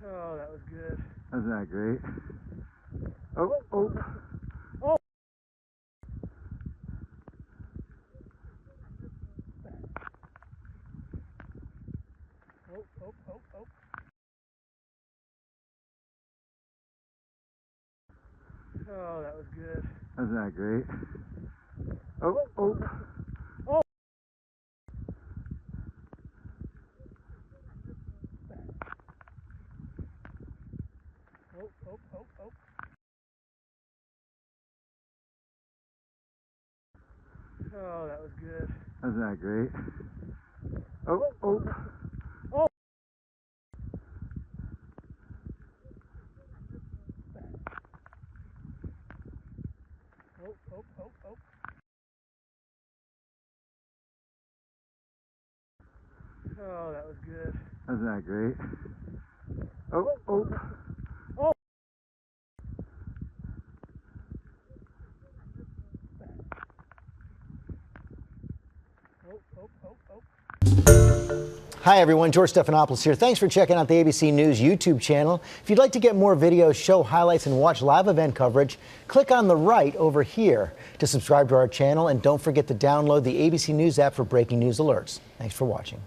Oh, that was good. Wasn't that great? Oh, oh. Oh. Oh, oh, oh, oh. Oh, that was good. Wasn't that great? Oh, oh. Oh. Oh, oh, oh, oh. Oh, that was good. Wasn't that great? Oh, oh. Oh. Oh, oh, oh, oh. Oh, that was good. Wasn't that great? Oh, oh. Oh. Oh, oh, oh, oh. Hi everyone, George Stephanopoulos here. Thanks for checking out the ABC News YouTube channel. If you'd like to get more videos, show highlights, and watch live event coverage, click on the right over here to subscribe to our channel, and don't forget to download the ABC News app for breaking news alerts. Thanks for watching.